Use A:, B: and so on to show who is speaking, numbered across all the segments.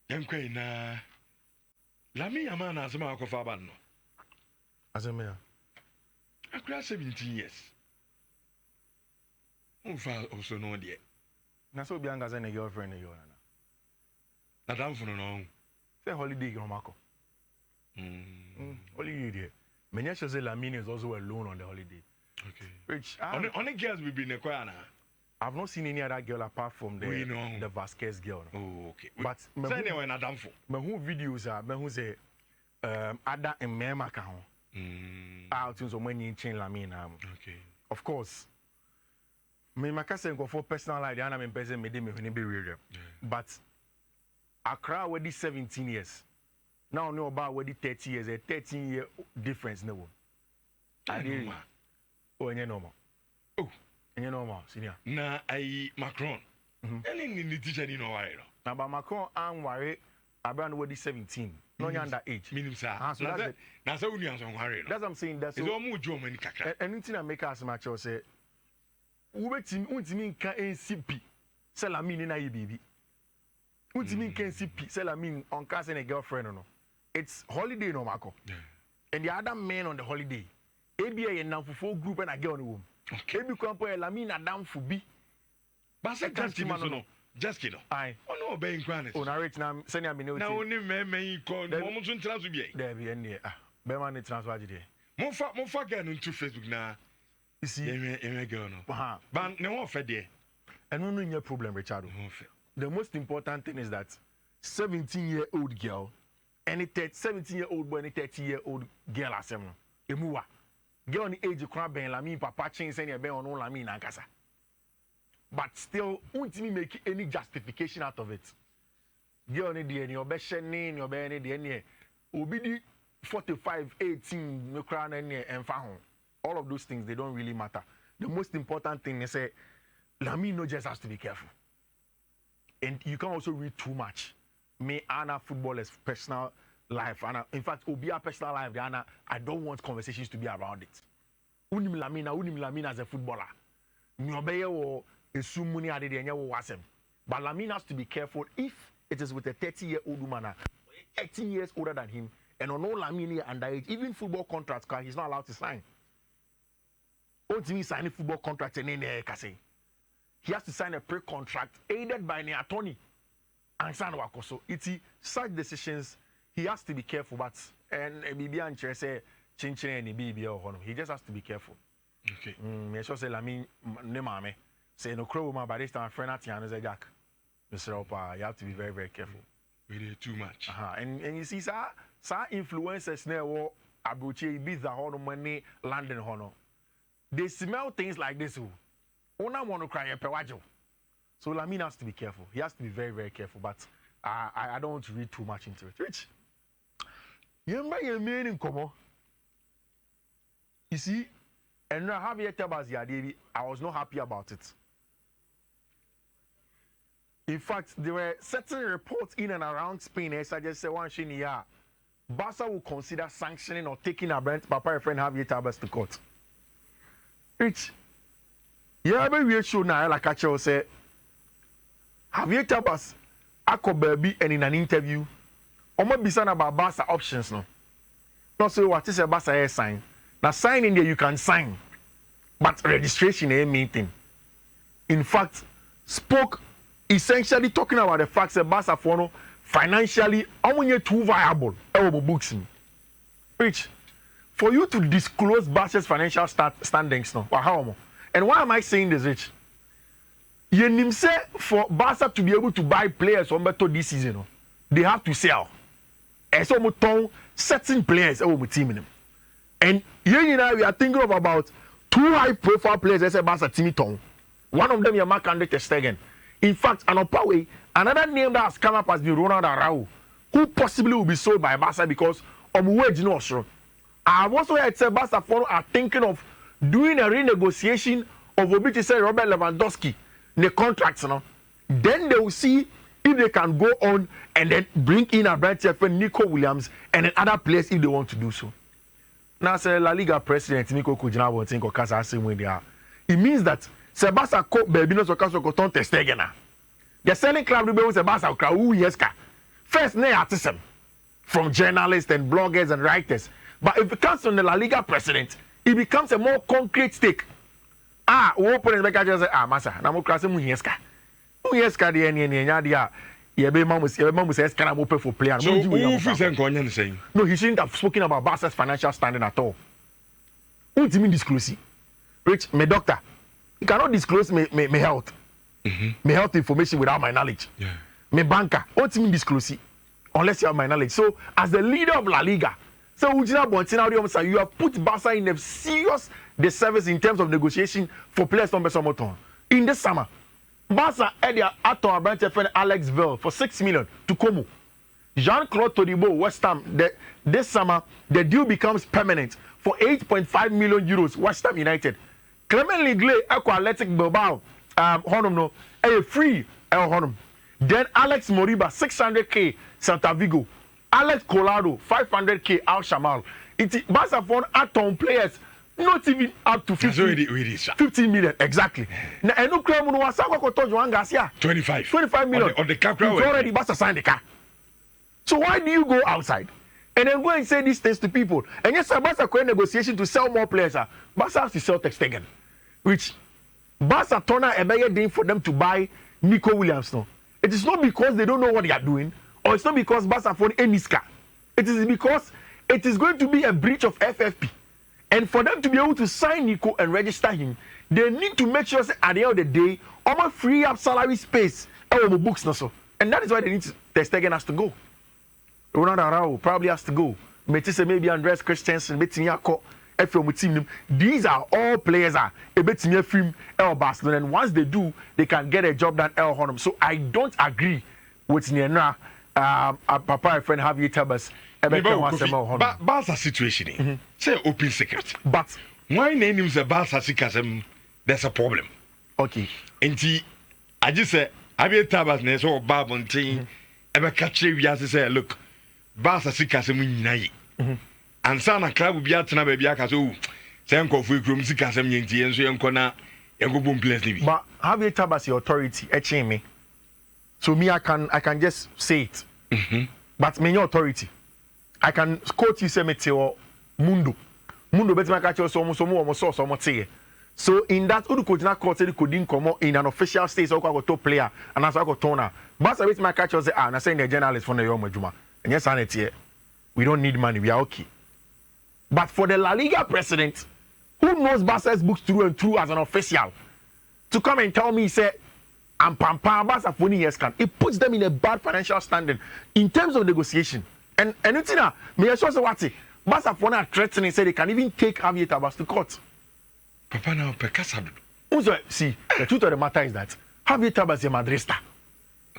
A: Yankwe na Lami Yamana as a mark of Abano.
B: As a mayor.
A: I crossed 17 years. Who far also know dear.
B: Naso Bianca as a girlfriend.
A: Madame for no.
B: Say holiday, Gromako. Only you dear. Menyasha say Lamine is also alone on the holiday.
A: Okay.
B: Which
A: only girls will be in the corner.
B: I've not seen any other girl apart from the Vasquez girl.
A: Oh, okay.
B: But
A: anyway, na damfo.
B: Me who videos are me who say Ada and Mema ka ho. Out in so many chain Lamine.
A: Okay.
B: Of course. Me makase go for personal life and I'm person me dey me be real. But Accra already 17 years. Now no about already 30 years, a 13-year difference no. Oh, any normal.
A: Oh,
B: any normal, senior.
A: Na I Macron. Any ni teacher ni no worry.
B: Now, but Macron and worry about already 17. No under age.
A: Minimum sir.
B: So
A: that's how we answer worry.
B: That's what I'm saying. That's
A: all more Joe many kaka.
B: Anything I make us match or say, Untimi can NCP. Salamine na baby. Untimi can NCP. Salamine on casting a girlfriend or no. It's holiday no Marco. And the other men on the holiday. ABA and now for 4 group and I get on the room. Okay. Maybe come for Lamina down for B. But just kidding. Aye. Oh no, obeying granite. Oh, narrate now. Send me no. Now only me call. Moment soon transfer be. There be any. Beman transfer today. Mofa get into Facebook now. You see, girl no. But no one fed there. And no no problem, Richard. The most important thing is that 17-year-old girl, any 17-year-old boy, any 30-year-old girl as them. Emuwa. Girl on the age of crab and Lamine Papa change send your on Lamine and Kasa. But still, won't me make any justification out of it. Girl on the DNA, your best name, your best DNA. Obidi 45, 18, no crown and fahon. All of those things, they don't really matter. The most important thing is say Lamine no just has to be careful. And you can also read too much. Me Anna footballers personal life, and in fact, Obia personal life, Anna, I don't want conversations to be around it. Unim Lamina as a footballer. Nyobeye wo esumuni ade de wo wasem. But Lamina has to be careful if it is with a 30-year-old woman, 18 years older than him, and on all Lamina underage, even football contracts, he's not allowed to sign. Only signing football contracts and he has to sign a pre-contract aided by an attorney. And so it's such decisions. He has to be careful, but and Bibian say chinchin and BB or he just has to be careful. Okay. Me sure say Lamine ne mame say no crow my but this time friend at Tiana Jack. Mr. Opa, you have to be very, very careful. Really too much. And you see, sir influencers now Abuchi Ibiza hono money London hono. They smell things like this. Ona want to cry a pewajo. So Lamine has to be careful. He has to be very, very careful. But I don't want to read too much into it. Rich. You see, and now have you about the I was not happy about it. In fact, there were certain reports in and around Spain. I just say one thing here. Barca will consider sanctioning or taking a Brent Papa friend Javier Tebas to court. Rich. Yeah, but we show now like I say Javier Tebas ako baby and in an interview. Omo bisan about Barca options no. Not say what is a Barca sign. Now signing there you can sign, but registration ain't meeting. In fact, spoke essentially talking about the fact that Barca for no financially only too viable. Books Rich, for you to disclose Barca's financial standings no. How? And why am I saying this, Rich? You say for Barca to be able to buy players on better this season, no, they have to sell. And so certain players over team. And here you know we are thinking of about 2 high-profile players as a Barca team. One of them is Marc-Andre ter Stegen. In fact, another name that has come up has been Ronald Araujo, who possibly will be sold by Barca because of wage no sure. I've also heard say Barca are thinking of doing a renegotiation of Obiti say Robert Lewandowski, the contracts, you know. Then they will see if they can go on and then bring in a bright friend NICO Williams and then other players if they want to do so. Now, say La Liga president NICO Kujina won't think of Casa same way they are. It means that Sebastian Cope Bebinos or Casa Coton Testegen. The selling club will be Sebastian Krau Yeska. First, nepotism from journalists and bloggers and writers. But if it comes from the La Liga president, it becomes a more concrete stake. Open and just say, massa, I'm crossing Muyeska. Muyeska, the Enya, Yebemus says, can I open for player?
A: So, who is saying?
B: No, he shouldn't have spoken about Barca's financial standing at all. What do you mean disclose? Rich, my doctor, you cannot disclose my health. My health information without my knowledge.
A: Yeah.
B: My banker, what do you mean disclose? Unless you have my knowledge. So, as the leader of La Liga, so you have put Barca in a serious disservice in terms of negotiation for players from Besomoton. In this summer, Barca had their Aton branch friend Alex Vell for 6 million to Como. Jean-Claude Todibo, West Ham, this summer, the deal becomes permanent for 8.5 million euros, West Ham United. Clement Lenglet, Eco Athletic Bilbao, Honum, a free El Honum. Then Alex Moriba, 600k, Santa Vigo. Alex Colado, 500k, Al Shamal. It's Barca for Atom players, not even up to 15 million. Exactly. Now, and no crime was 25 million.
A: On the car,
B: already Barca signed the car. So why do you go outside and then go and say these things to people? And yes, Barca create negotiation to sell more players. Barca has to sell Ter Stegen, which Barca turned out a better thing for them to buy NICO Williams. No, it is not because they don't know what they are doing, or it's not because Barca for any scar. It is because it is going to be a breach of FFP. And for them to be able to sign NICO and register him, they need to make sure that at the end of the day, almost free up salary space on the books. So. And that is why they need to, Ter Stegen has to go. Ronald Araujo probably has to go. Maybe Andres Christensen, these are all players film El Barcelona, and once they do, they can get a job done El Honum. So I don't agree with Nhyira, Papa friend Javier Tebas.
A: Barca situation, say open secret.
B: But
A: why name him the Barca situation? There's a problem.
B: Okay.
A: And I just say Javier Tebas ne so Babon thing. Ever catch you say, look, Barca situation nyinayi. And sana club bi atena ba bi aka so say nkofu ekrom sika sem nyenti enso yenkona yenko bom place ni bi.
B: But have you Tabas authority etching me? So me I can just say it. But me your authority. I can quote you say me te Mundo betima ka che so mo so. So in that Udu Kojina court say could come in an official state so go top player and as I go turner. But betima ka che say na say the journalist for the your majuma. And yes anete we don't need money, we are okay. But for the La Liga president, who knows Barca's books through and through as an official, to come and tell me, say, I'm Pampa Barca for years can, it puts them in a bad financial standing in terms of negotiation. And it's in me as well what Barca for now threatening, say they can even take Javier Tebas to court.
A: Papa now Pekasadu.
B: See, the truth of the matter is that Javier Tebas is a Madrista.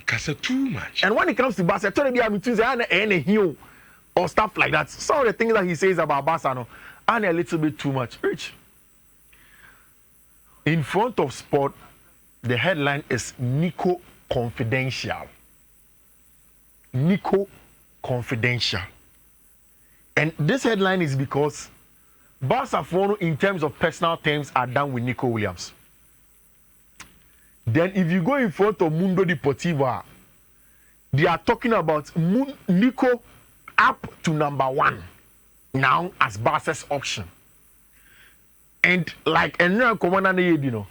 A: Casa too much.
B: And when it comes to Barca, I told you I'm to or stuff like that. Some of the things that he says about Barca are a little bit too much. Rich. In front of Sport, the headline is NICO Confidential. NICO Confidential. And this headline is because Barca in terms of personal terms are done with NICO Williams. Then if you go in front of Mundo Deportivo, they are talking about NICO up to number 1 now as Barca's option. And like commander, you know,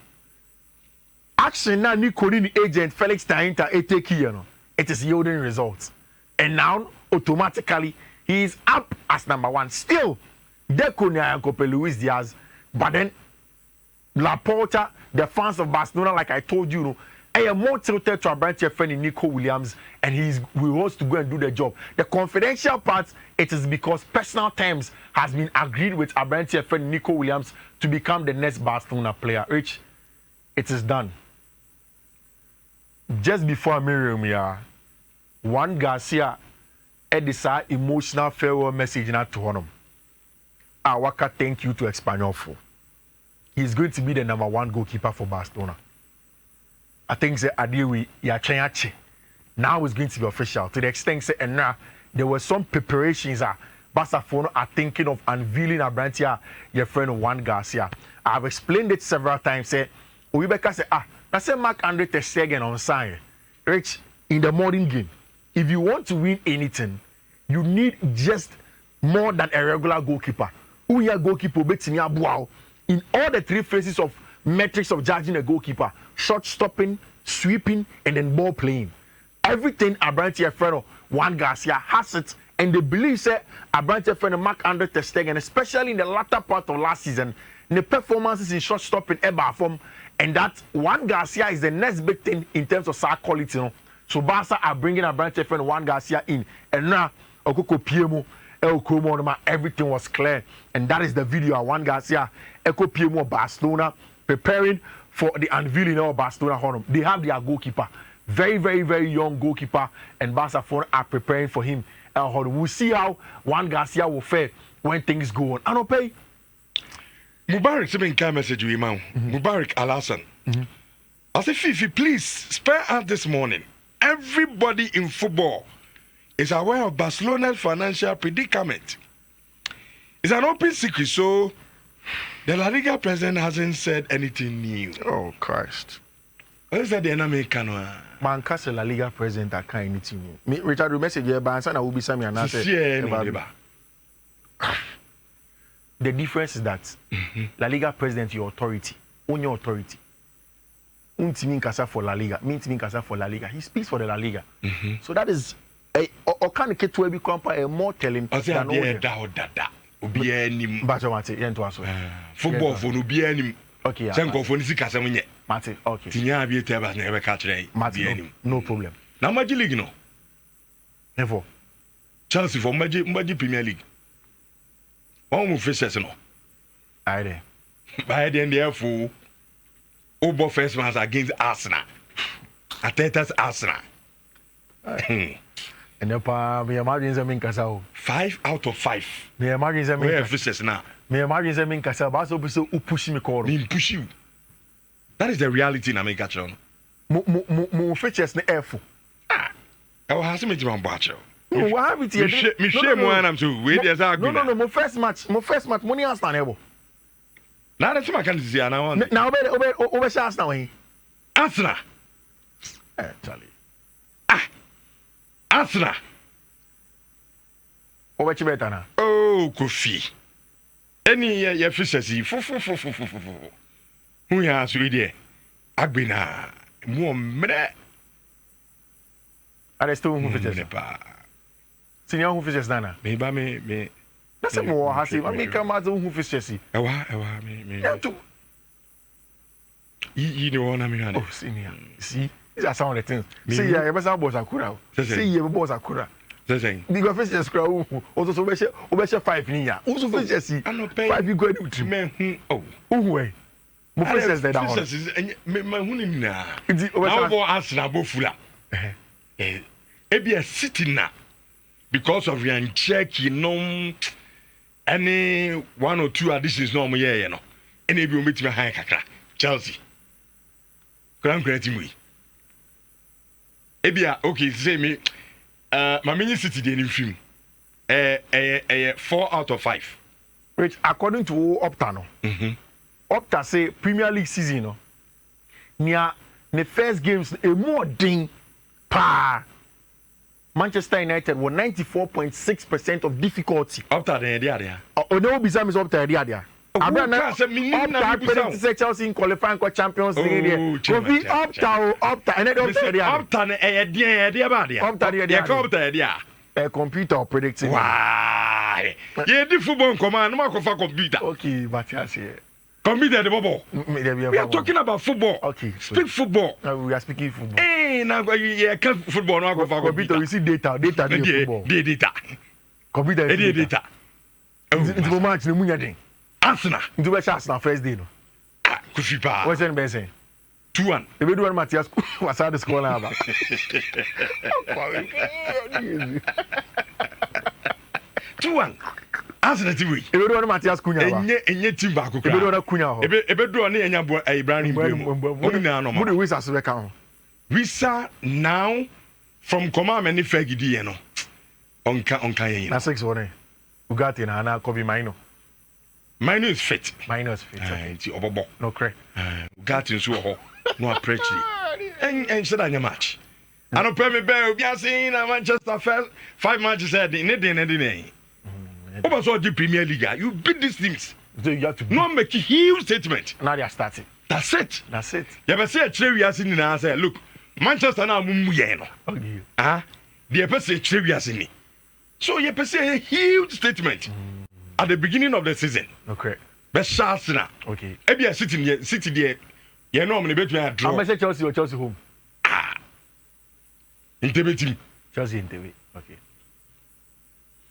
B: action now NICO agent Felix Tainta take here, it is yielding results. And now automatically he is up as number 1. Still, Deconia and Cope Luis Diaz, but then Laporta, the fans of Barcelona, like I told you, I am more tilted to a branch friend in NICO Williams, and he wants to go and do the job. The confidential part, it is because personal terms has been agreed with a branch friend NICO Williams to become the next Barcelona player. Rich, it is done. Just before Miriam, Juan Garcia had this emotional farewell message to him. Awaka, thank you to Espanyol for. He's going to be the number 1 goalkeeper for Barcelona. I think that now it's going to be official to the extent that and now there were some preparations that Barcelona are thinking of unveiling a brand here, your friend Juan Garcia. I've explained it several times. Say, Uyibeka say, I say Mark Andre Ter Stegen on sign. Rich in the modern game. if you want to win anything, you need just more than a regular goalkeeper. Who are goalkeeper in all the three phases of metrics of judging a goalkeeper: shot stopping, sweeping, and then ball playing. Everything Abrantia Freno, Juan Garcia has it, and they believe that Abrantia Freno Mark Andre ter Stegen, especially in the latter part of last season, the performances in shot stopping ever form, and that Juan Garcia is the next big thing in terms of star quality. No? So Barca are bringing Abrantia Freno Juan Garcia in, and now Okoko Piemo. Everything was clear, and that is the video of Juan Garcia, Eko Piemo Barcelona, preparing for the unveiling of Barcelona Honor. They have their goalkeeper, very, very, very young goalkeeper, and Barcelona are preparing for him. We'll see how Juan Garcia will fare when things go on. And okay,
A: Mubarak sent me a message to him. Mubarak Alasan. I said, Fiifi, please spare us this morning. Everybody in football is aware of Barcelona's financial predicament. It's an open secret, so the La Liga president hasn't said anything new.
B: oh Christ.
A: What is that the enemy can?
B: Man, cast La Liga president that can't anything new. Me Richard will message you, but I will be Sammy and I say the difference is that La Liga president, your authority, own your authority. Untimi Nkasa for La Liga, Mintimi Nkasa for La Liga. He speaks for the La Liga. So that is or can get to become a more telling than
A: football for no be any.
B: Okay,
A: Sanko for Nisi
B: Mate, okay.
A: Tinya be tebas never catch
B: Mate, no problem.
A: Now Magic League no.
B: Never.
A: Chelsea for Magic Premier League. One more fishes no.
B: Aye there.
A: By the end therefore Obo first match against Arsenal. Ateta's Arsenal.
B: And me imagine them Nkasa.
A: 5 out of 5.
B: Me imagine them
A: Where fishes now.
B: Me imagine them Nkasa. But also push me call.
A: Me push you. That is the reality in America.
B: Mo features ne airful.
A: I will have to make you watch.
B: No, what have it here?
A: Me shame one am too. Wait, there's a
B: no. My first match, money understandable.
A: Now that's my can see now.
B: Now over chance now.
A: Arsenal.
B: Charlie.
A: Arsenal.
B: Over better now.
A: Oh, Kofi. Any your fishes, who has we there? Agbina. More mre.
B: Are still who fishes? Senior who fishes Nana.
A: Me.
B: That's a more hasi. I make come out who fishes.
A: Ewa, me. You know what I mean?
B: Oh, senior. See, these are some of the things. See, yeah, ever saw boss Akura. See, you boss Akura.
A: Saying,
B: because fishes crowd also over 5 years. Also fishes. I know 5 you go to men. Oh, way. Mo fishes that down.
A: Fishes and me hunina. Now go Arsenal bo fula. Ebi a city na because of your check, you know, any 1 or 2 additions no more, you know. And if you meet me high kakra, Chelsea. Grand creating me. Ebia, okay, say me, my mini city they in film. 4 out of 5.
B: Which according to Opta no. Opta say Premier League season no. Near the first games a more ding pa. Manchester United were 94.6% of difficulty.
A: Opta there.
B: Oh, no, Bizam is Opta there. Opta predicted Chelsea in qualifying for Champions League. Opta, and then Opta there. A computer predicting.
A: Why? Yeah, the football command, no for computer.
B: Okay, but yes, yeah.
A: Computer the bubble. We are talking about football.
B: Okay.
A: Speak football.
B: We are speaking football.
A: Hey, now football no go for
B: computer. We see data football.
A: Data.
B: Computer
A: data.
B: It's for match the munya den.
A: Arsenal.
B: Into be Arsenal first day no.
A: Kofi pa.
B: What's the best saying?
A: 2-1.
B: The way do Matthias was at the score now.
A: 2-1. Arsenal TV.
B: Ebe do Matthias Kunya ba.
A: Enye team ba ko kra.
B: Ebe do Kunya ho.
A: Ebe do na enya bo Ibrahim Mbemu. Oni na no ma.
B: Mo the Wisa so be ka ho.
A: Wisa now from command any fagidi no. Onka yen.
B: Na 6-1. Ugati na Kobe Maino.
A: Maino is fit.
B: Nti
A: obobo.
B: No correct.
A: Ugati nso ho. No approach. En said anya match. I don't pay me back. We are seeing Manchester first 5 matches said in it. Over so the Premier League, you beat these teams.
B: So you have to
A: not make a huge statement.
B: Now they are starting.
A: That's it.
B: That's it.
A: You ever say a trivia scene and I say, look, Manchester now mumuyeno.
B: Okay.
A: The ever say trivia scene. So you ever say a huge statement at the beginning of the season.
B: Okay.
A: Best shots now.
B: Okay.
A: Maybe sitting there. You know, I'm going to draw.
B: I'm going to say Chelsea or Chelsea home.
A: Integrating.
B: Chelsea integrate. Okay.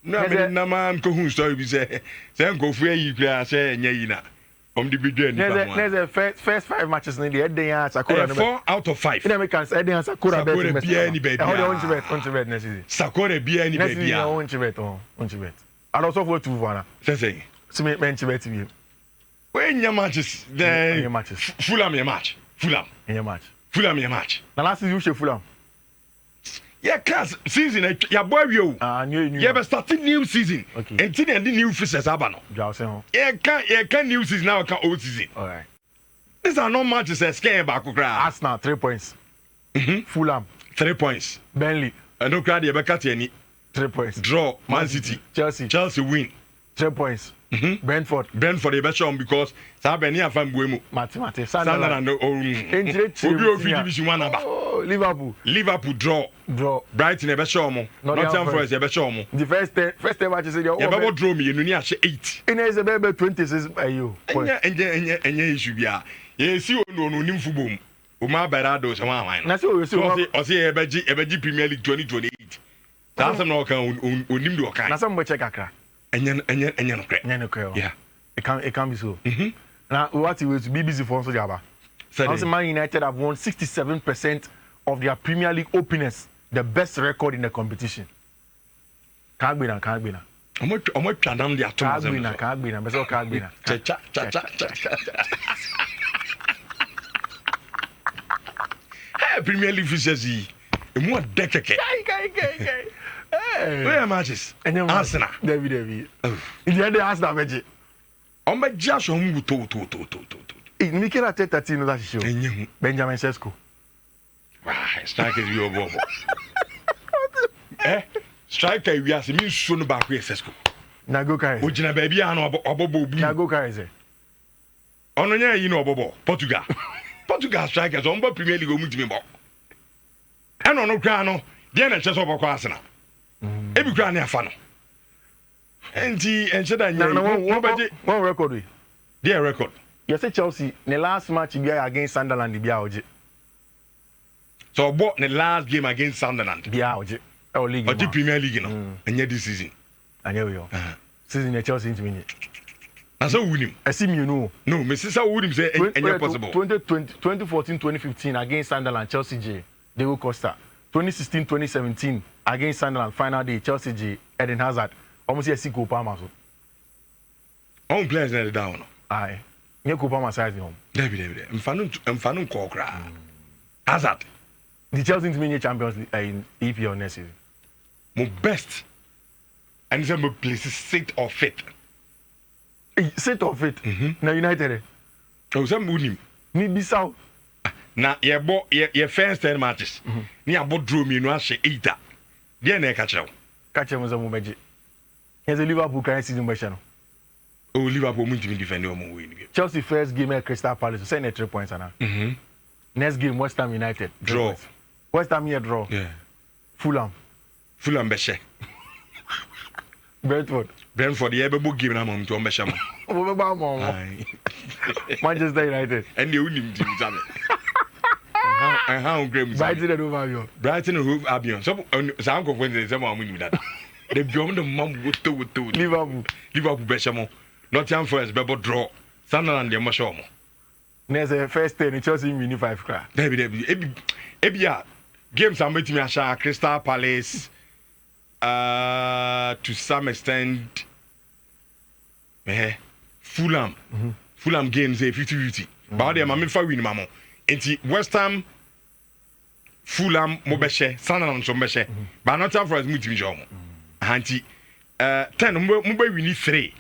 A: No, I mean, no man who story say, go for you, say, Nhyira. The beginning.
B: There's a first 5 matches in the head. They are
A: 4 out of 5.
B: In Americans, I didn't Sakura bet.
A: Baby.
B: How do you bet next season?
A: Sakura be any baby.
B: I want to bet. I also vote to one.
A: Say,
B: to make mention bet to you.
A: When your matches, then
B: your matches.
A: Fulham your match. Fulham.
B: In your match.
A: Fulham your match.
B: The last season you should Fulham.
A: Yeah, class season. Your boy, you. You have started new season.
B: Okay.
A: And the new fishes abano. Yeah, can new season now. Can old season.
B: All right.
A: These are not matches. Scare back.
B: Arsenal 3 points. Fulham
A: 3 points.
B: Burnley.
A: I don't cry. You better cut any
B: 3 points.
A: Draw. Man City. Chelsea win.
B: 3 points. Brentford
A: the best one because Sabeni and Fan Buemo.
B: Mate.
A: Sunderland. Oh, Liverpool draw. Brighton the best one. Nottingham Forest the best one.
B: The first match is the
A: you draw me. You need 8.
B: In is a 26 by you.
A: And you should be. You see, no football. Uma Berado, some wine.
B: That's what we see.
A: I see a Premier League 2028. That's no can unim do kind.
B: That's some check akra.
A: And
B: yeah, it can be so. Now, what it was BBC for so Jaba. Man United have won 67% of their Premier League openers, the best record in the competition. Can't be now.
A: I'm not planning the atoms.
B: Can't be now.
A: Premier League fishes. More decade. Where are matches? Arsenal.
B: David. In the end, Arsenal magic.
A: On my just home to.
B: Mikel Arteta team that show. Benjamin Sesko.
A: Wow, striker is your bobo. Striker we are me soon back with Sesko.
B: Nago Kai.
A: Ojina baby ano obobo.
B: Nago Kai say.
A: Ono nya yi no obobo. Portugal strikers on Premier League omu timi bo. And ono kra no, dey na chese oboko Arsenal. Ebi kra na afa no. Enti enche da nya
B: one record we.
A: Their record.
B: You say Chelsea the last match be against Sunderland be oje.
A: So what the last game against Sunderland?
B: Be oje. Our league.
A: Or the Premier League no. Enye this season.
B: Anya we yo. Season the Chelsea into me.
A: I saw win him.
B: I see me no.
A: No, me sister would him say any possible.
B: 2014-2015 against Sunderland, Chelsea J. Diego Costa. 2016-2017 against Sunderland, final day, Chelsea J. Eden Hazard. Almost a Siko Palma.
A: All players are down.
B: Aye. Nyeko Palma size home.
A: David. I'm fanning Kokra. Hazard.
B: The Chelsea to me Champions League in EPL next season.
A: My best. And some places 6th or 5th.
B: 6th or 5th. Na United.
A: Oh, some win.
B: Ni Bissau.
A: Na your first 10 matches. Ni abo draw me no ashe 8. Dia na catch you.
B: Catch him za mo beji. Here's a Liverpool current season no.
A: Oh, Liverpool mun to defend them win.
B: Chelsea first game at Crystal Palace send 3 points ana. Next game West Ham United
A: draw.
B: West Ham here draw.
A: Yeah.
B: Fulham
A: beshe.
B: Brentford
A: the ebe game na mom to beshe mo.
B: Manchester United.
A: And they win team jam. How great
B: Brighton and Hove Albion.
A: Brighton and Hove Albion. So uncle when they say mo win that. They beyond the mom with Liverpool beshe mo. Nottingham Forest bebo draw. Sunderland dey mo show mo.
B: Next first 10 Chelsea win 5 cra.
A: Ebi games are making me a Crystal Palace to some extent Fulham games 50-50 but they are for win mamo enti West Ham Fulham mo beshe Sunderland so beshe but not for us muti jomo anti 10 mo be win 3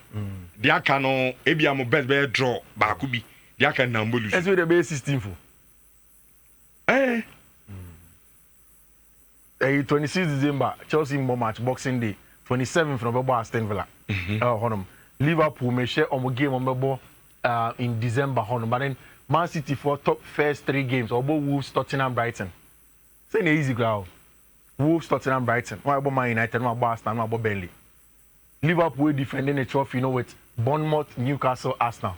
A: they aka no ebi am best be draw ba ku bi they aka na mo lose
B: that's where the base 16 for 26 December, Chelsea more match, Boxing Day. 27th November, Aston Villa. Liverpool may share on game on in December. But then Man City for top first 3 games. Or Wolves, Tottenham, Brighton. Say an easy ground. Wolves, Tottenham, Brighton. What about Man United? What about Aston? What about Burnley? Liverpool defending the trophy, with Bournemouth, Newcastle, Arsenal.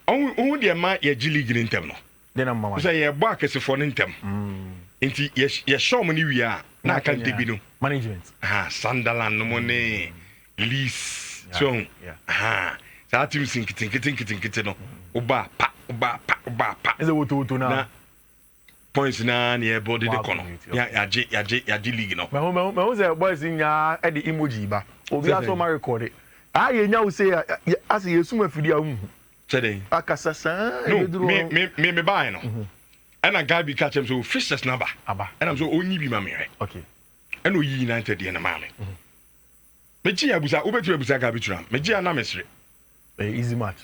A: Oh, dear man, you're League in them.
B: Then I'm one.
A: Say you're back as a phone in them. Inti yes show money we are na kan tebino
B: management
A: Sunderland no money lease so sa team sinkitin no oba pa
B: is it what na
A: points na near body the kono ya league no
B: me say boys in ya e the emoji ba obi aso ma record it ye nya wo say as ye suma fidi ahu
A: say
B: akasa sa
A: me buy no and a guy be catch him so Fixture's number. And I'm so only be my mirror.
B: Okay.
A: And we United in a man. Mejia Busa, Ubetu Busa Gabitram, Mejia Namesri.
B: Easy match.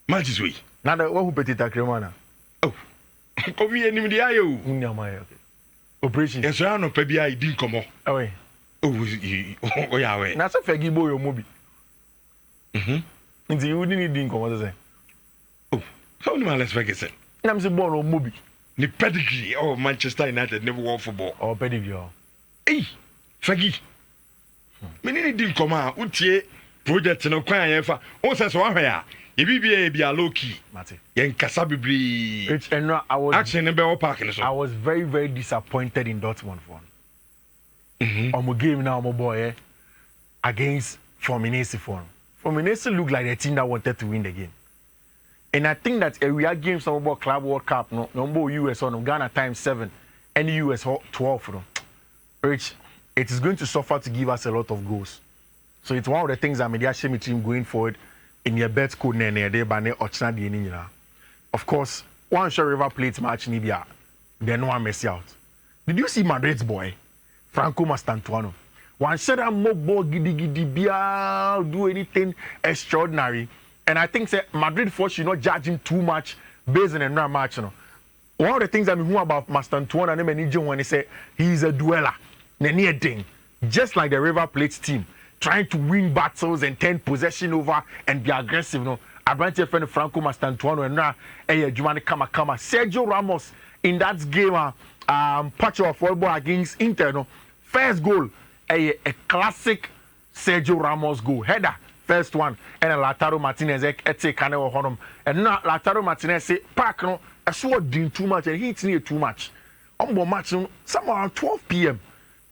A: Match is we.
B: Now the one who petita cremana.
A: Oh, we any the IO.
B: Okay. Operation.
A: Yes, I know Pebia didn't come off.
B: Away.
A: Oh, yeah, way.
B: That's a faggy boy or movie. And you didn't come what to say.
A: Oh, how do I let's Vegas it?
B: I'm the ball or movie.
A: The pedigree of Manchester United never won football.
B: Or pedigree.
A: Hey, Faggy. Many didn't come out. Utie project no crying for. Oh, says one here. If you be a low key, Yen Casabibri.
B: And I was
A: actually in the parking.
B: I was very, very disappointed in Dortmund for on game now, my boy, against Fluminense for Fluminense looked like a team that wanted to win the game. And I think that we are games about Club World Cup, no US on Ghana times 7, and US 12. Which it is going to suffer to give us a lot of goals. So it's one of the things that media shame team going forward in your bet code near there by or China. Of course, one shot River Plate match in Libya, then one mess out. Did you see Madrid's boy, Franco Mastantuano? One shot a more giddy do anything extraordinary. And I think that Madrid force should not judge him too much based on another match. One of the things I mean about Mastantuano and Nijo when he say he's a dweller. Just like the River Plate team, trying to win battles and turn possession over and be aggressive. I brought your friend Franco Mastantuano and now Jumani Kama. Sergio Ramos in that game, patch of football against Inter. First goal, a classic Sergio Ramos goal. Header, first one. And Lautaro Martinez, and now Lautaro Martinez say, Park, I saw doing too much and he's near too much. Match, somewhere around 12 p.m.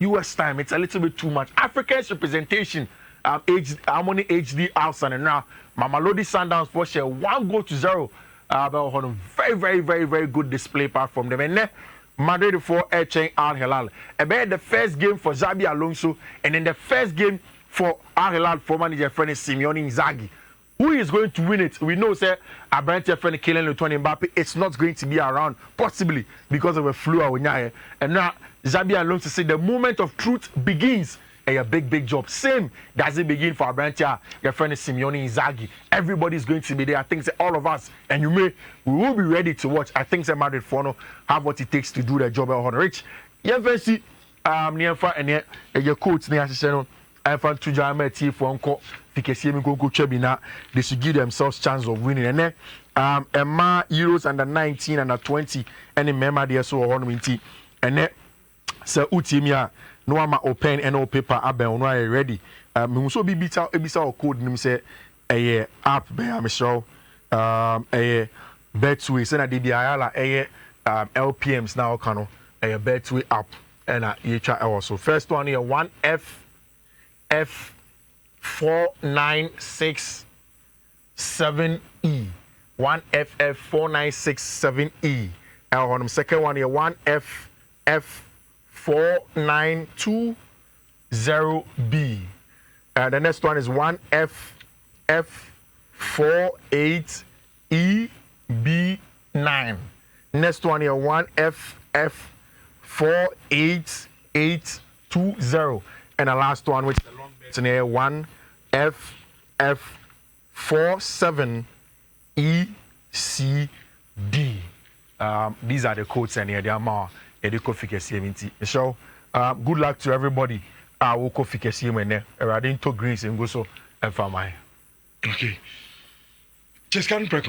B: US time, it's a little bit too much. Africa's representation, Harmony HD Alsan, and now Mamelodi Sundowns for share 1-0. Very, very, very, very good display apart from them. And then Madrid for Echeng Al Hilal. About the first game for Xabi Alonso, and then the first game for Al Hilal for manager friend Simeone Inzaghi. Who is going to win it? We know, sir, Abrante friend Kylian Mbappe. It's not going to be around, possibly because of a flu. And now Xabi Alonso said the moment of truth begins. A big job. Same does it begin for Abrante, your friend Simeone Inzaghi. Everybody's going to be there. I think say all of us, and we will be ready to watch. I think say Madrid Fono have what it takes to do the job. Rich, you see, near and your coach near Seno. I found two German team for uncle. They should give themselves chance of winning. And then Euros under 19 under 20 and remember they so on and then so utimia no ama open and no paper aben no ready. Me so be ebisa code nim say app be am show Betway say na dey biala LPMs now kano Betway app and EHR also. First one here 1FF4967E. 1FF4967E. And second one here 1FF4920B. The next one is 1FF48EB9. Next one here 1FF48820. And the last one, which is the long bit in here, 1FF47ECD. These are the codes and here they are more. So Good luck to everybody. I will go fix him and I didn't talk greens and go so and for my.
A: Okay. Just can't break.